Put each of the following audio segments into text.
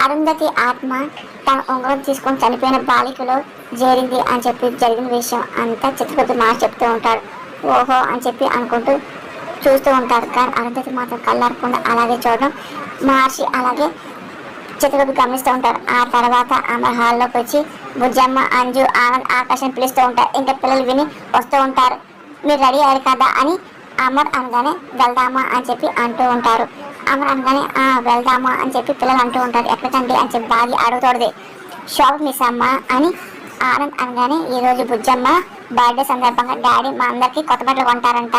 అరుంధతి ఆత్మ తన ఉంగరం తీసుకొని చనిపోయిన బాలికలో చేరింది అని చెప్పి జరిగిన విషయం అంతా చిత్రపతి మాట చెప్తూ ఉంటాడు. ఓహో అని చెప్పి అనుకుంటూ చూస్తూ ఉంటారు. కానీ అరుంధతి మాత్రం కళ్ళారకుండా అలాగే చూడడం మహర్షి అలాగే చిత్రపతి గమనిస్తూ ఉంటారు. ఆ తర్వాత అమర్ హాల్లోకి వచ్చి బుజ్జమ్మ, అంజు, ఆనంద్, ఆకాశం పిలుస్తూ ఉంటారు. ఇంకా పిల్లలు విని వస్తూ ఉంటారు. మీరు రెడీ అయ్యారు కదా అని అమర్ అనగానే వెళ్దామా అని చెప్పి అంటూ ఉంటారు. అమర్ అనగానే వెళ్దామా అని చెప్పి పిల్లలు అంటూ ఉంటారు. ఎక్కడికండి అని చెప్పి బాగా అడుగుతోంది. షాప్ మిస్ అమ్మ అని ఆనంద్ అనగానే ఈరోజు బుజ్జమ్మ బర్త్డే సందర్భంగా డాడీ మా అందరికీ కొత్త బట్టలు కొంటారంట.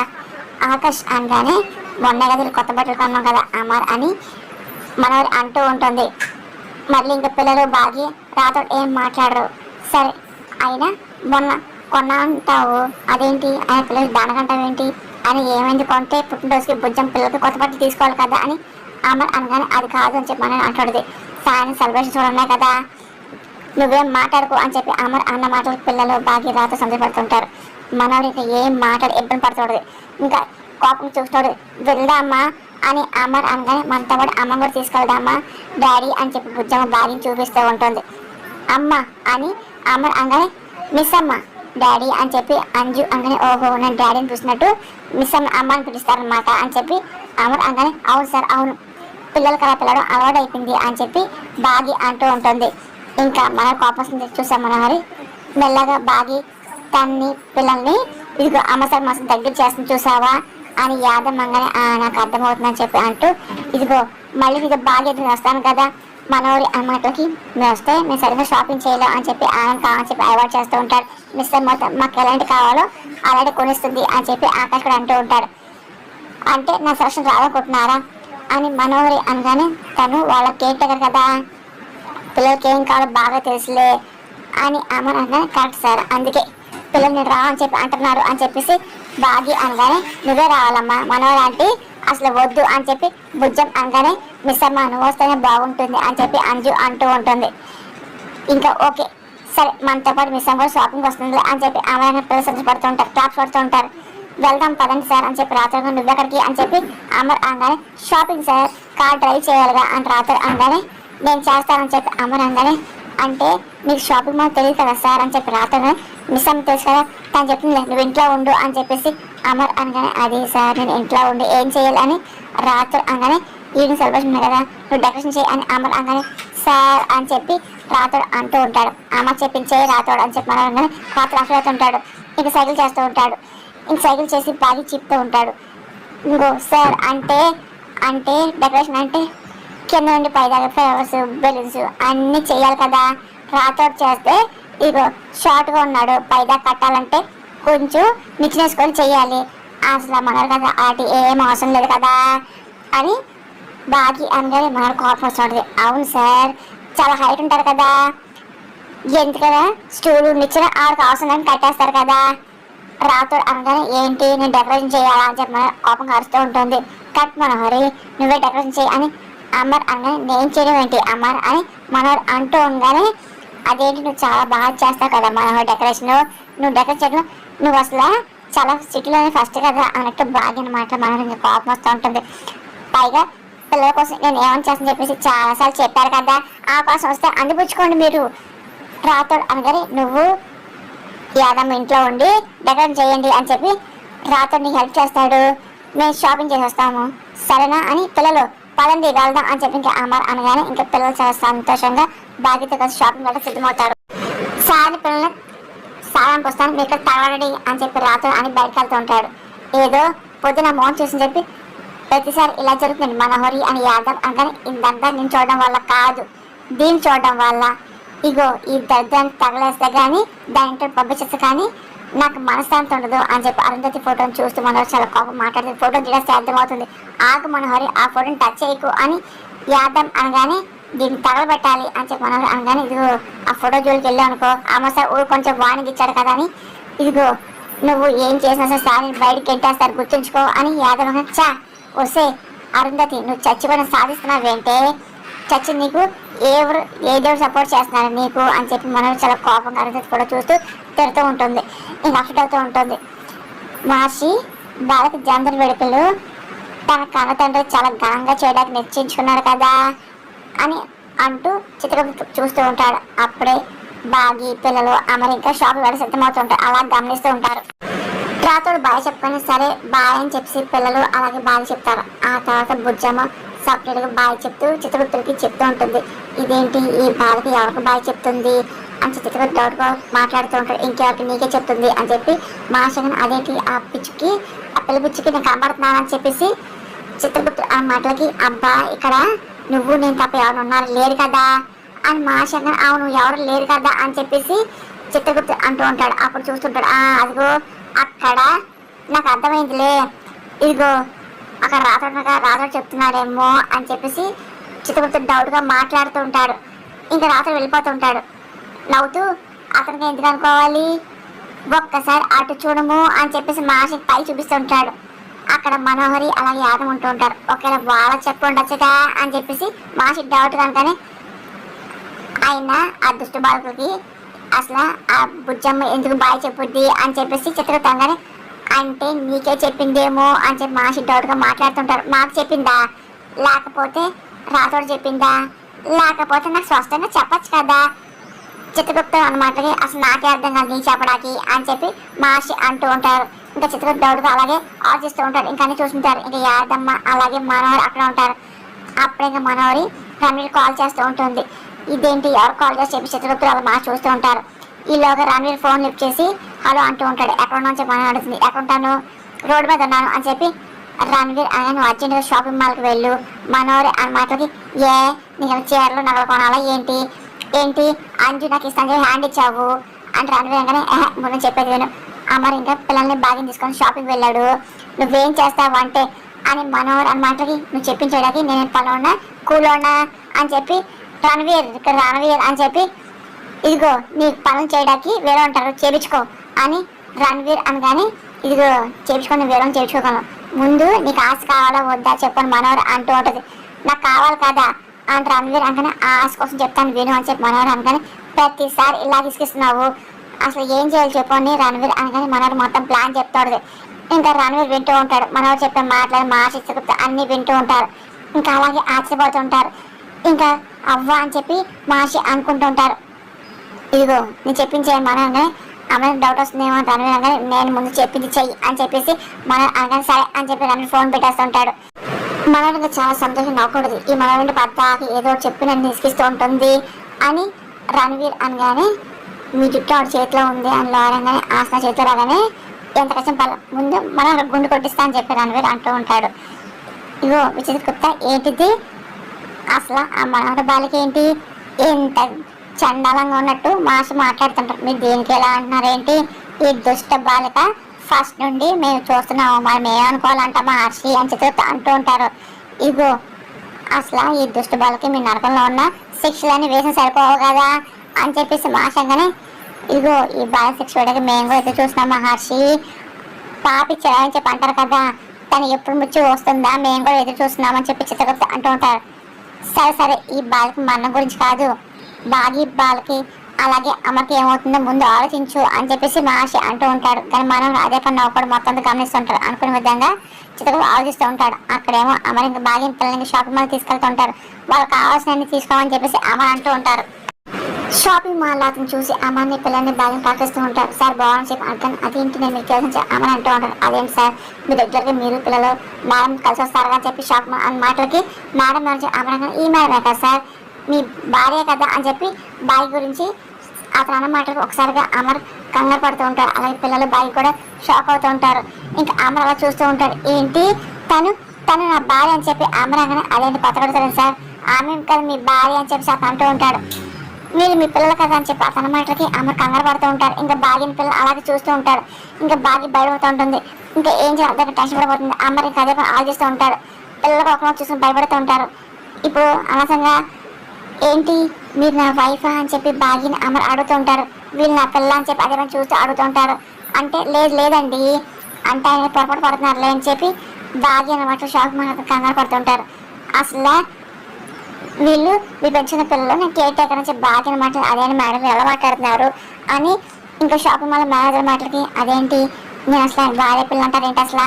ఆకాష్ అనగానే మొన్న గదిలో కొత్త బట్టలు కొన్నాం కదా అమర్ అని మనవరు అంటూ ఉంటుంది. మళ్ళీ ఇంకా పిల్లలు బాగి రాతో ఏం మాట్లాడరు. సరే అయినా మొన్న కొన్నా అంటావు అదేంటి ఆయన పిల్లలు దానకంటావేంటి అని ఏమైంది కొంటే పుట్టినరోజుకి బుజ్జం పిల్లలకి కొత్త బట్టలు తీసుకోవాలి కదా అని అమర్ అనగానే అది కాదు అని చెప్పి మనం అంటుంది. సాయం సెలబ్రేషన్స్ కూడా ఉన్నాయి కదా నువ్వేం మాట్లాడుకో అని చెప్పి అమర్ అన్న మాటలు పిల్లలు బాగా రాతో సంతోషపడుతుంటారు. మనోడు ఇంకా ఏం మాట్లాడి ఇబ్బంది పడుతుంది. ఇంకా కోపం చూస్తాడు. వెళ్దామా అని అమర్ అనగానే మనతో పాటు అమ్మ కూడా తీసుకెళ్దామా డాడీ అని చెప్పి బుజ్జమ్మ బాడీని చూపిస్తూ ఉంటుంది. అమ్మ అని అమర్ అనగానే మిస్ అమ్మ డాడీ అని చెప్పి అంజు అనగానే ఓహో నేను డాడీని చూసినట్టు మిస్ అమ్మ అమ్మని పిలుస్తారనమాట అని చెప్పి అమర్ అనగానే అవును సార్ అవును పిల్లలు కదా పిల్లడం అలవాటు అయిపోయింది అని చెప్పి బాగి అంటూ ఉంటుంది. ఇంకా మన కోపం చూసాం మనోహరి మెల్లగా బాగి తన్ని పిల్లల్ని ఇదిగో అమ్మ సార్ మాసం దగ్గర చేస్తుంది చూసావా అని యాదమ్మంగానే నాకు అర్థమవుతుందని చెప్పి అంటూ ఇదిగో మళ్ళీ ఇదిగో బాగా ఎదురు వస్తాను కదా మనోరి అన్నమాటలకి మేము వస్తే మేము సరిగ్గా షాపింగ్ చేయలేం అని చెప్పి ఆనంద్ కావాలని చెప్పి అవాయిడ్ చేస్తూ ఉంటారు. మిస్టర్ మొత్తం మాకు ఎలాంటి కావాలో అలాంటి కొనిస్తుంది అని చెప్పి ఆకాష్ కూడా అంటూ ఉంటాడు. అంటే నా సెలక్షన్ రాదనుకుంటున్నారా అని మనోహరి అనగానే తను వాళ్ళ కేర్ టేకర్ కదా పిల్లలకి ఏం కావాలో బాగా తెలుసులే అని అమ్మని అనగానే కరెక్ట్ సార్ అందుకే పిల్లలు నేను రా అని చెప్పి అంటున్నారు అని చెప్పేసి బాగి అనగానే నువ్వే రావాలమ్మా మనోహరి అంటే అసలు వద్దు అని చెప్పి బుజ్జం అనగానే మిస్ అమ్మ నువ్వు వస్తేనే బాగుంటుంది అని చెప్పి అంజు అంటూ ఉంటుంది. ఇంకా ఓకే సరే మనతో పాటు మిస్ అమ్మ కూడా షాపింగ్ వస్తుంది అని చెప్పి అమ్మాయి పిల్లలు సంతోషపడుతూ ఉంటారు. క్లాప్స్ పడుతూ ఉంటారు. వెళ్దాం పదండి సార్ అని చెప్పి రాత్రి నువ్వెక్కడికి అని చెప్పి అమర్ అనగానే షాపింగ్ సార్ కార్ డ్రైవ్ చేయాలిగా అని రాత్రి అనగానే నేను చేస్తానని చెప్పి అమర్ అనగానే అంటే మీకు షాపింగ్ మాల్ తెలియదు కదా సార్ అని చెప్పి రాత్రి మిస్ అమ్మ తెలుసు కదా తను చెప్పింది నువ్వు ఇంట్లో ఉండు అని చెప్పేసి అమర్ అనగానే అదే సార్ నేను ఇంట్లో ఉండి ఏం చేయాలి అని రాత్రి అనగానే ఈవినింగ్ సెలబ్రేషన్ ఉన్నాయి కదా నువ్వు డెకరేషన్ చేయి అని అమర్ అనగానే సార్ అని చెప్పి రాత్రి అంటూ ఉంటాడు. అమర్ చెప్పించే రాతోడు అని చెప్పి మనం అనగానే రాత్రి అసలు ఉంటాడు. ఇంక సైకిల్ చేస్తూ ఉంటాడు. ఇంక సైకిల్ చేసి బాగా చెప్తూ ఉంటాడు. ఇంకో సార్ అంటే అంటే డెకరేషన్ అంటే కింద నుండి పైదాకా ఫ్లవర్స్ బెలూన్స్ అన్నీ చేయాలి కదా రాతోడు చేస్తే ఇగో షార్ట్గా ఉన్నాడు పైదా కట్టాలంటే కొంచెం మిక్స్ వేసుకొని చెయ్యాలి అసలు మనకు కదా వాటి ఏం అవసరం లేదు కదా అని బాగా అనగానే మనకు కోపం వస్తుంది. అవును సార్ చాలా హైట్ ఉంటారు కదా ఎందుకదా స్టూల్ మిక్చర్ ఆడికి అవసరం లేని కట్టేస్తారు కదా రాతోడు అనగానే ఏంటి నేను డెకరేషన్ చేయాలా అని చెప్పి కోపం కరుస్తూ ఉంటుంది. కట్ మనోహరి నువ్వే డెకరేషన్ చేయి అని అమర్ అనగానే నేను చేయడం ఏంటి అమర్ అని మనోడు అంటూ ఉండగానే అదేంటి నువ్వు చాలా బాగా చేస్తావు కదా మనోహర్ డెకరేషన్ నువ్వు డెకరేట్ చేయడం నువ్వు అసలు చాలా సిటీలోనే ఫస్ట్ కదా అన్నట్టు బాగా అనమాట మనోహర్ కోపం వస్తూ ఉంటుంది. పైగా పిల్లల కోసం నేను ఏమని చేస్తాను చెప్పేసి చాలాసార్లు చెప్పారు కదా ఆ కోసం వస్తే అందిపుచ్చుకోండి మీరు రాతోడు అనగానే నువ్వు యాదమ్మ ఇంట్లో ఉండి డెకరేట్ చేయండి అని చెప్పి రాతోడు నీకు హెల్ప్ చేస్తాడు మేము షాపింగ్ చేసి వస్తాము సరేనా అని పిల్లలు పదండి వెళ్దాం అని చెప్పి ఇంకా అమర్ అనగానే ఇంకా పిల్లలు చాలా సంతోషంగా బాధ్యత కలిసి షాపింగ్ వెళ్ళి సిద్ధమవుతారు. సార్ పిల్లలు సారానికి వస్తాను మీకు తగలడి అని చెప్పి రాతోడు అని బయటకు వెళ్తూ ఉంటాడు. ఏదో పొద్దున మోహన్ చూసి చెప్పి ప్రతిసారి ఇలా జరుగుతుంది మనోహరి అని యాదవ్ అనగానే ఇందంతా నేను చూడడం వల్ల కాదు దీన్ని చూడడం వల్ల ఇగో ఈ దరిద్రాన్ని తగలేస్తే కానీ దాని పంపించేస్తే కానీ నాకు మనశ్శాంతి ఉండదు అని చెప్పి అరుంధతి ఫోటోని చూస్తూ మనోహరి చాలా కోపం మాట్లాడుతుంది. ఫోటోని చూడేస్తే అర్థమవుతుంది. ఆగు మనోహరి ఆ ఫోటోని టచ్ చేయకు అని యాదవ్ అనగానే దీన్ని తగలబెట్టాలి అని చెప్పి మనోహరి అనగానే ఇదిగో ఆ ఫోటో జోలికి వెళ్ళావు అనుకో అమ్మ సార్ ఊరు కొంచెం వాణికి ఇచ్చాడు కదా అని ఇదిగో నువ్వు ఏం చేసినా సరే సార్ని బయటకి ఎంటేస్తారు గుర్తుంచుకో అని యాదవ్ అనగా చా వస్తే అరుంధతి నువ్వు చచ్చిపోయిన సాధిస్తున్నావేంటే చచ్చి నీకు ఏ దేవుడు సపోర్ట్ చేస్తున్నారు నీకు అని చెప్పి మనం చాలా కోపంగా అరుంధతి కూడా చూస్తూ తిడుతూ ఉంటుంది. ఇంకా అఫెక్ట్ అవుతూ ఉంటుంది. మహర్షి బాలకి జందర్ వేడుకలు తన కన్న తండ్రి చాలా ఘనంగా చేయడానికి నిశ్చయించుకున్నాడు కదా అని అంటూ చిత్రగుప్త చూస్తూ ఉంటాడు. అప్పుడే బాగి పిల్లలు అమర్ ఇంకా షాప్ వెళ్ళి సిద్ధమవుతుంటారు. అలా గమనిస్తూ ఉంటారు. రాతోడు బాయ్ చెప్పుకొని సరే బాయ్ అని చెప్పి పిల్లలు అలాగే బాయ్ చెప్తారు. ఆ తర్వాత బుజ్జమ్మ సపరేట్ గా బాయ్ చెప్తూ చిత్రగుప్తుడికి చెప్తూ ఉంటుంది. ఇదేంటి ఈ బాలకి ఎవరికి బాయ్ చెప్తుంది అని చిత్రగుప్త డౌట్ గా మాట్లాడుతూ ఉంటాడు. ఇంకెవరికి నీకే చెప్తుంది అని చెప్పి మాషగన్ అదేంటి ఆ పిచ్చికి ఆ పిల్ల పిచ్చికి నేను కనబడుతున్నాను అని చెప్పేసి చిత్రగుప్తుడు ఆ మాటలకి అబ్బా ఇక్కడ నువ్వు నేను తప్ప ఎవరు ఉన్నారు లేరు కదా అని మాషగన్ అవును ఎవరు లేరు కదా అని చెప్పేసి చిత్రగుప్తుడు అంటూ ఉంటాడు. అప్పుడు చూస్తుంటాడు అదిగో అక్కడ నాకు అర్థమైందిలే ఇదిగో అక్కడ రాతోడు చెప్తున్నాడేమో అని చెప్పేసి చిత్రగుప్తుడు డౌట్ గా మాట్లాడుతూ ఉంటాడు. ఇంకా రాతోడు వెళ్ళిపోతుంటాడు నవ్వుతూ. అతనికి ఎందుకు అనుకోవాలి ఒక్కసారి అటు చూడము అని చెప్పేసి మాషి పై చూపిస్తుంటాడు. అక్కడ మనోహరి అలాగే యాదం ఉంటూ ఉంటారు. ఒకవేళ వాళ్ళ చెప్పు ఉండొచ్చుగా అని చెప్పేసి మాషి డౌట్ కనుకనే అయినా ఆ దుష్ట బాలకులకి అసలు ఆ బుజ్జమ్మ ఎందుకు బాయ్ చెప్పుద్ది అని చెప్పేసి చిత్రగుప్తంగానే అంటే నీకే చెప్పిందేమో అని చెప్పి మాషి డౌట్ గా మాట్లాడుతుంటారు. మాకు చెప్పిందా లేకపోతే రాతోడు చెప్పిందా లేకపోతే నాకు స్పష్టంగా చెప్పచ్చు కదా చిత్రగుప్తం అన్నమాటకి అసలు నాకే అర్థం కాదు నీ చెప్పడానికి అని చెప్పి మాషి అంటూ ఉంటారు. ఇంకా చిత్రగుప్త డౌట్ గా అలాగే ఆలోచిస్తూ ఉంటారు. ఇంకా అన్ని చూస్తుంటారు. ఇంకా యాదమ్మ అలాగే మనోహరి అక్కడ ఉంటారు. అప్పుడు ఇంకా మనోహరి రణవీర్ కాల్ చేస్తూ ఉంటుంది. ఇదేంటి ఎవరు కాల్ చేసి చెప్పి చిత్రగుప్తులు అలా బాగా చూస్తూ ఉంటారు. ఈలోగా రణవీర్ ఫోన్ లిఫ్ట్ చేసి హలో అంటూ ఉంటాడు. ఎక్కడ ఉన్నా చెప్పి మనం అడుగుతుంది. ఎక్కడ ఉంటాను రోడ్డు మీద ఉన్నాను అని చెప్పి రణవీర్ ఆయన అర్జెంట్గా షాపింగ్ మాల్కి వెళ్ళు మనోహరి అని మాటలకి నీకు చీరలు నగలు కొనాలా ఏంటి ఏంటి అంజు నాకు ఇస్తాను హ్యాండ్ ఇచ్చావు అంటే రణవీర్ అనగానే ముందు చెప్పేది నేను అమర్ ఇంకా పిల్లల్ని బాగా తీసుకొని షాపింగ్ వెళ్ళాడు నువ్వేం చేస్తావు అంటే అని మనోహర్ అని మాటలకి నువ్వు చెప్పించడానికి నేను పనులు ఉన్నా కూలో ఉన్నా అని చెప్పి రణవీర్ అని చెప్పి ఇదిగో నీ పనులు చేయడానికి వేరే ఉంటారు చేపించుకో అని రణవీర్ అనగానే ఇదిగో చేపించుకొని వేరే చేయించుకోగలను ముందు నీకు ఆశ కావాలా వద్దా చెప్పని మనోహర్ అంటూ ఉంటుంది. నాకు కావాలి కదా అని రణవీర్ అనగానే ఆ ఆశ కోసం చెప్తాను విను అని చెప్పి మనోహర్ అనగానే ప్రతిసారి ఇలా తీసుకొస్తున్నావు అసలు ఏం చేయాలి చెప్పని రణవీర్ అనగానే మనోహర్ మొత్తం ప్లాన్ చెప్తాడు. ఇంకా రణవీర్ వింటూ ఉంటాడు. మనోహర్ చెప్పే మాటలు మాషి అన్ని వింటూ ఉంటారు. ఇంకా అలాగే ఆశ్చర్యపోతుంటారు. ఇంకా అవ్వ అని చెప్పి మాషి అనుకుంటూ ఉంటారు. ఇదిగో నేను చెప్పించే మనగానే అమ్మాయి డౌట్ వస్తుందేమో రణవీర్ అనగానే నేను ముందు చెప్పింది చెయ్యి అని చెప్పేసి అనగానే సరే అని చెప్పి రణవీర్ ఫోన్ పెట్టేస్తుంటాడు. మనోహర్ చాలా సంతోషం నవ్వకూడదు ఈ మనోహర్ పద్దాకి ఏదో చెప్పి నన్ను నిస్కిస్తూ ఉంటుంది అని రణవీర్ అనగానే మీ జుట్టు ఆవిడ చేతిలో ఉంది అని అనగానే ఆసన చేతిలో రాగానే ఎంత కష్టం ముందు మనం గుండు కొట్టిస్తా అని చెప్పి రణవీర్ అంటూ ఉంటాడు. ఇగో విచిత్ర ఏంటిది అసలు ఆ మనోహర్ బాలిక ఏంటి ఎంత చండాలంగా ఉన్నట్టు మాషి మాట్లాడుతుంటారు. మీరు దేనికి ఎలా అంటున్నారేంటి ఈ దుష్ట బాలిక ఫస్ట్ నుండి మేము చూస్తున్నాము మనం ఏమనుకోవాలంట మహర్షి అని చిత్ర అంటూ ఉంటారు. ఇగో అసలు ఈ దుష్ట బాలిక మీ నరకంలో ఉన్న శిక్షలన్నీ వేసిన సరిపోవు కదా అని చెప్పేసి మాషంగానే ఇగో ఈ బాల శిక్ష వేయడానికి మేము కూడా ఎదురు చూస్తున్నాం మహర్షి పాపి అని చెప్పి అంటారు కదా తను ఎప్పుడు ముచ్చి వస్తుందా మేము కూడా ఎదురు చూస్తున్నామని చెప్పి చిత్రగుప్త అంటూ ఉంటారు. సరే ఈ బాలకి మరణం గురించి కాదు బాగి బాలకి అలాగే అమ్మకి ఏమవుతుందో ముందు ఆలోచించు అని చెప్పేసి మహర్షి అంటూ ఉంటాడు. కానీ మనం అదే పని నవ్వుకోవడం మొత్తం గమనిస్తుంటాడు. అనుకునే విధంగా చిత్రగుప్త ఆలోచిస్తూ ఉంటాడు. అక్కడేమో అమర్ ఇంకా బాగా పిల్లలకి షాపింగ్ మాల్ తీసుకెళ్తుంటారు. వాళ్ళకి కావాల్సినవి తీసుకోమని చెప్పేసి అమర్ అంటూ ఉంటారు. షాపింగ్ మాల్ అతను చూసి అమ్మని పిల్లల్ని బాగా పాటిస్తూ ఉంటారు. సార్ బాగుంది చెప్పి అంటాను అదేంటి నేను మీకు తెలిసి అమ్మని అంటూ ఉంటారు. అదేంటి సార్ మీ దగ్గరకి మీరు పిల్లలు మేడం కలిసి వస్తారు అని చెప్పి షాప్ అన్న మాటలకి మేడం అమరంగా ఈ మేడమే కదా సార్ మీ భార్య కదా అని చెప్పి బాయ్ గురించి అతను అన్న మాటలకు ఒకసారిగా అమర్ కంగారు పడుతూ ఉంటారు. అలాగే పిల్లలు బాయ్ కూడా షాక్ అవుతూ ఉంటారు. ఇంకా అమర్ అలా చూస్తూ ఉంటాడు. ఏంటి తను నా భార్య అని చెప్పి అమర్ అనగానే అదేంటి పచ్చగొడతాడు సార్ ఆమె కదా మీ భార్య అని చెప్పి అతను అంటూ ఉంటాడు. వీళ్ళు మీ పిల్లలు కదా అని చెప్పి అతని మాటలకి అమర్ కంగారు పడుతూ ఉంటారు. ఇంకా బాగిన పిల్లలు అలాగే చూస్తూ ఉంటారు. ఇంకా బాగి భయపడుతూ ఉంటుంది. ఇంకా ఏం చేయాలి దగ్గర టెన్షన్ పడిపోతుంది. అమర్ ఇంకా అదే ఆలోచిస్తూ ఉంటారు. పిల్లలకు ఒకరోజు చూసుకుని భయపడుతూ ఉంటారు. ఇప్పుడు అనవసరంగా ఏంటి మీరు నా వైఫ్ అని చెప్పి బాగిని అమర్ అడుగుతూ ఉంటారు. వీళ్ళు నా పిల్ల అని చెప్పి అదే చూస్తూ అడుగుతూ ఉంటారు. అంటే లేదండి అంటే ఆయన పొరపాటు పడుతున్నారులే అని చెప్పి బాగి అన్నమాట షాక్ మాత్రం కంగారు పడుతుంటారు. అసలు వీళ్ళు మీ పెంచిన పిల్లలు నేను కేర్ టేకర్ అని చెప్పి బాగా అనమాట అదే మేడం ఎలా మాట్లాడుతున్నారు అని ఇంకా షాపింగ్ మాల్ మేనేజర్ మాటలకి అదేంటి నేను అసలు భార్య పిల్లలు అంటారు ఏంటి అసలు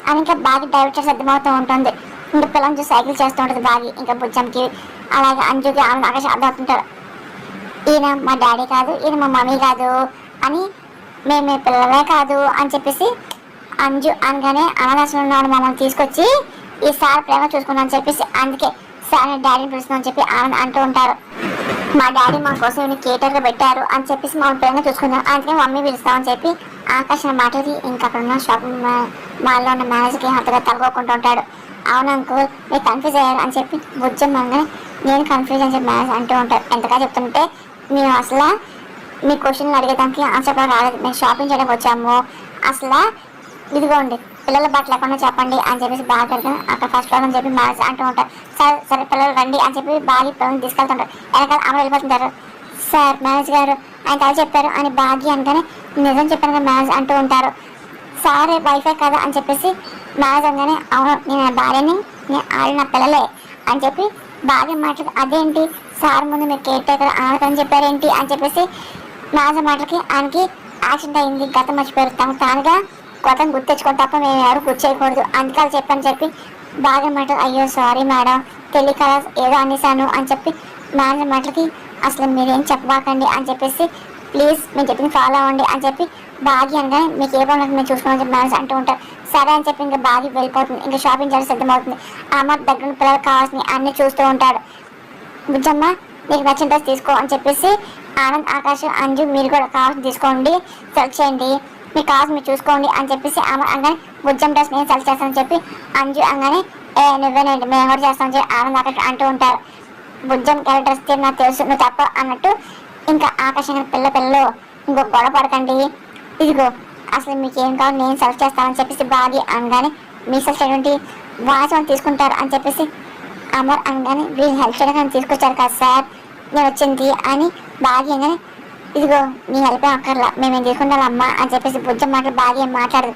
అని ఇంకా బాగా డైవర్ట్ సిద్ధమవుతూ ఉంటుంది. ఇంకా పిల్లలు చూసి సైకిల్ చేస్తూ ఉంటుంది బాగి. ఇంకా బుజ్జంకి అలాగే అంజుకి ఆమె ఆకాశం అర్థమవుతుంటారు. ఈయన మా డాడీ కాదు, ఈయన మా మమ్మీ కాదు అని, మేము మీ పిల్లలే కాదు అని చెప్పేసి అంజు అనగానే అనాథాశ్రమంలో ఉన్న మమ్మల్ని తీసుకొచ్చి ఈ సార్ ప్రేమ చూసుకున్నాను అని చెప్పేసి అందుకే సార్ డాడీని పిలుస్తుందని చెప్పి ఆనంద్ అంటూ ఉంటారు. మా డాడీ మా కోసం కేటర్గా పెట్టారు అని చెప్పేసి మా ప్రేమగా చూసుకున్నాం, అందుకే మమ్మీ పిలుస్తామని చెప్పి ఆకాశం మాటలకి ఇంకా అక్కడ ఉన్న షాపింగ్ మాల్లో ఉన్న మేనేజర్కి హతగా తలగొక్కుంటూ ఉంటాడు. అవును అంకుల్ మీరు కన్ఫ్యూజ్ అయ్యారు అని చెప్పి బుజ్జం అనగానే నేను కన్ఫ్యూజ్ అని చెప్పి మేనేజర్ అంటూ ఉంటారు. ఎంతగా చెప్తుంటే మేము అసలు మీ క్వశ్చన్లు అడిగేదానికి ఆన్సర్ రాలేదు, మేము షాపింగ్ చేయడానికి వచ్చాము, అసలు ఇదిగోండి పిల్లల బట్టలు లేకుండా చెప్పండి అని చెప్పేసి బాగా అక్కడ ఫస్ట్ ఫ్లోర్ అని చెప్పి మేనేజర్ అంటూ ఉంటారు. సార్ సరే పిల్లలు రండి అని చెప్పి బాగా పిల్లల్ని తీసుకెళ్తుంటారు. వెనకాల అమలు వెళ్ళిపోతుంటారు. సార్ మేనేజర్ గారు ఆయన తల చెప్పారు అని బాగి అనగానే నిజం చెప్పాను కదా మేనేజర్ అంటూ ఉంటారు. సార్ వైఫై కదా అని చెప్పేసి మేనేజర్ అనగానే అవును నేను భార్యని, నేను వాళ్ళు నా పిల్లలే అని చెప్పి బాగా మాట్లాడి అదేంటి సార్ ముందు మీరు కేర్ టేకర్ ఆడకని చెప్పారేంటి అని చెప్పేసి మేనేజర్ మాటలకి ఆయనకి యాక్సిడెంట్ అయింది, గతం మర్చిపోయారు, తమకు తానుగా కొత్త గుర్తు తెచ్చుకొని తప్ప మేము ఎవరు గుర్తు చేయకూడదు అందుకని చెప్పని చెప్పి బాగా మాటలు అయ్యో సారీ మేడం తెలియక ఏదో అనేసాను అని చెప్పి మేనేజర్ మాటలకి అసలు మీరేం చెప్పబాకండి అని చెప్పేసి ప్లీజ్ మేము చెప్పింది ఫాలో అవ్వండి అని చెప్పి బాగి అనగానే మీకు ఏ పనులకు మేము చూసుకోవాలని చెప్పి మేనేజర్ అంటూ ఉంటారు. సరే అని చెప్పి ఇంకా బాగి వెళ్ళిపోతుంది. ఇంకా షాపింగ్ చేయాల్సి సిద్ధమవుతుంది. అమ్మ దగ్గర పిల్లలకు కావాల్సినవి అన్నీ చూస్తూ ఉంటాడు. బుజ్జమ్మ మీకు నచ్చిన డ్రెస్ తీసుకో అని చెప్పేసి ఆనంద్ ఆకాశ్ అంజు మీరు కూడా కావాల్సింది తీసుకోండి, సెలెక్ట్ చేయండి, మీకు కావాల్సి మీరు చూసుకోండి అని చెప్పేసి ఆమె అనగానే బుజ్జం డ్రెస్ నేను సెలెక్ట్ చేస్తానని చెప్పి అంజు అనగానే నువ్వేనండి మేము కూడా చేస్తామని చెప్పి ఆనంద్ ఆకాశ్ అంటూ ఉంటారు. బుజ్జం డ్రెస్ నాకు తెలుసు నువ్వు తప్ప అన్నట్టు ఇంకా ఆకాశంగా పిల్లలు ఇంకో గొడవ పడకండి, ఇదిగో అసలు మీకు ఏం కావాలి నేను సెలెక్ట్ చేస్తానని చెప్పేసి బాగి అనగానే మీ సెలెక్ట్ ఏంటి వాచ్ తీసుకుంటారు అని చెప్పేసి అమర్ అనగానే వీళ్ళు హెల్ప్ చేయడానికి తీసుకొచ్చారు కదా సార్ నేను వచ్చింది అని బాగి అనగానే ఇదిగో నీ హెల్ప్ అక్కర్లా మేమేం తీసుకుంటాం అమ్మ అని చెప్పేసి బుజ్జం మాటలు బాగా ఏం మాట్లాడదు.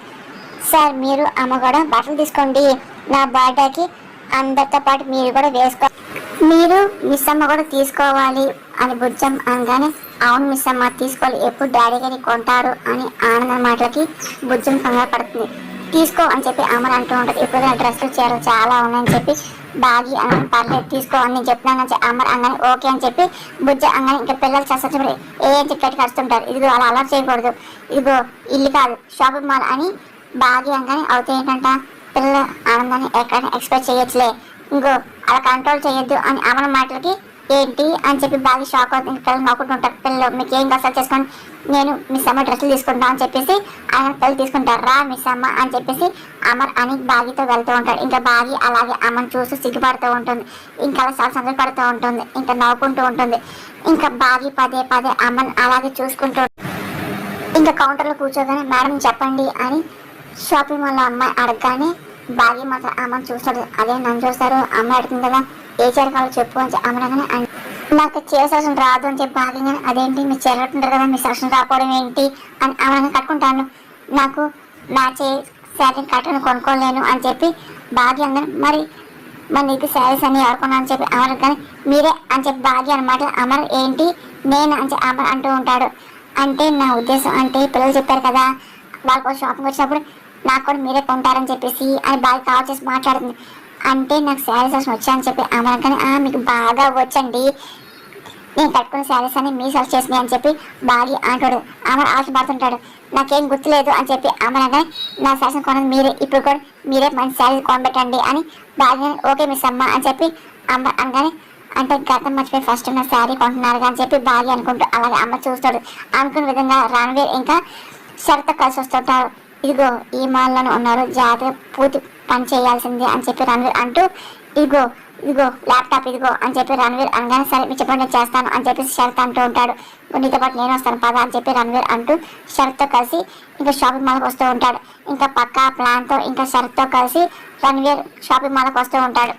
సార్ మీరు అమ్మ కూడా బట్టలు తీసుకోండి, నా బర్త్డేకి అందరితో పాటు మీరు కూడా వేసుకో, మీరు మిస్ అమ్మ కూడా తీసుకోవాలి అని బుజ్జం అనగానే అవును మిస్ అమ్మ తీసుకోవాలి, ఎప్పుడు డాడీ గారి కొంటారు అని ఆనంద మాటలకి బుజ్జం కంగారు పడుతుంది. తీసుకో అని చెప్పి అమర్ అంటూ ఉంటుంది. ఇప్పుడు డ్రెస్సులు చీరలు చాలా ఉన్నాయని చెప్పి బాగి అనగానే పర్లేదు తీసుకో అని నేను చెప్తున్నాను అని అమర్ అనగానే ఓకే అని చెప్పి బుజ్జ అనగానే ఇంకా పిల్లలు చేస్తారు ఏం చెప్పి కడుతుంటారు. ఇదిగో అలా అలర్ట్ చేయకూడదు, ఇదిగో ఇల్లు కాదు షాపింగ్ మాల్ అని బాగి అనగానే అవుతాయి ఏంటంట పిల్లల ఆనందాన్ని ఎక్కడైనా ఎక్స్పెక్ట్ చేయొచ్చులే, ఇంకో అలా కంట్రోల్ చేయొద్దు అని అమర్ మాటలకి ఏంటి అని చెప్పి బాగా షాక్ అవుతుంది. పిల్లలు నవ్వుకుంటుంటారు. పిల్లలు మీకు ఏం కష్టాలు చేసుకొని నేను మిస్ అమ్మ డ్రెస్సులు తీసుకుంటాను అని చెప్పేసి ఆయన పిల్లలు తీసుకుంటారు రా మిస్ అమ్మ అని చెప్పేసి అమర్ అని బాగితో వెళ్తూ ఉంటాడు. ఇంకా బాగి అలాగే అమ్మని చూస్తూ సిగ్గుపడుతూ ఉంటుంది. ఇంకా అలా చాలా సంతోషపడుతూ ఉంటుంది. ఇంకా నవ్వుకుంటూ ఉంటుంది. ఇంకా బాగి పదే పదే అమ్మని అలాగే చూసుకుంటూ ఇంకా కౌంటర్లో కూర్చోగానే మేడం చెప్పండి అని షాపింగ్ మాల్లో అమ్మాయి అడగగానే బాగి మాత్రం అమ్మని చూస్తాడు. అదే నన్ను చూస్తారు అమ్మాయి అడుగుతుంది కదా ఏ చీర కావాలో చెప్పు అని అమ్మగానే నాకు చీర సెలక్షన్ రాదు అని చెప్పి బాగా అదేంటి మీరు చీరకుంటారు కదా మీ సెలక్షన్ రాకపోవడం ఏంటి అని అమ్మగానే కట్టుకుంటాను, నాకు మ్యాచ్ శారీ కట్టుకుని కొనుక్కోలేను అని చెప్పి బాగి అందరూ మరి నీకు శారీస్ అన్ని ఆడుకున్నా అని చెప్పి అమర్ కానీ మీరే అని చెప్పి బాగి అనమాట. అమర్ ఏంటి నేను అని చెప్పి అమర్ అంటూ ఉంటాడు. అంటే నా ఉద్దేశం అంటే పిల్లలు చెప్పారు కదా వాళ్ళ కోసం షాపింగ్ వచ్చినప్పుడు నాకు కూడా మీరే కొంటారని చెప్పేసి అని బాగా కాల్ చేసి మాట్లాడుతుంది. అంటే నాకు శారీస్ అసలు వచ్చాయని చెప్పి అమర్ కానీ మీకు బాగా వచ్చండి నేను కట్టుకున్న శారీస్ అని మీ సెలెక్ట్ చేసినాయి అని చెప్పి బాగా అంటాడు. అమర్ ఆశపడుతుంటాడు. నాకేం గుర్తులేదు అని చెప్పి అమర్ అనగానే నా శారీస్ కొనది మీరే, ఇప్పుడు కూడా మీరే మంచి శారీస్ కొనబెట్టండి అని బాగా ఓకే మిస్ అమ్మ అని చెప్పి అమర్ అనగానే అంటే గతం మర్చిపోయి ఫస్ట్ నా శారీ కొంటున్నారు అని చెప్పి బాగా అనుకుంటూ అలాగే అమ్మ చూస్తాడు. అనుకున్న విధంగా రణవీర్ ఇంకా శరత కలిసి వస్తుంటారు. ఇదిగో ఈ మాల్లోనే ఉన్నారు జాగ్రత్త పూర్తి పని చేయాల్సిందే అని చెప్పి రణవీర్ అంటూ ఇదిగో ల్యాప్టాప్ ఇదిగో అని చెప్పి రణవీర్ అనగానే సరే మీరు చెప్పండి నేను చేస్తాను అని చెప్పేసి శరత్ అంటూ ఉంటాడు. నీతో పాటు నేను వస్తాను పద అని చెప్పి రణవీర్ అంటూ శరత్తో కలిసి ఇంకా షాపింగ్ మాల్కి వస్తూ ఉంటాడు. ఇంకా పక్కా ప్లాన్తో ఇంకా శరత్తో కలిసి రణవీర్ షాపింగ్ మాల్కి వస్తూ ఉంటాడు.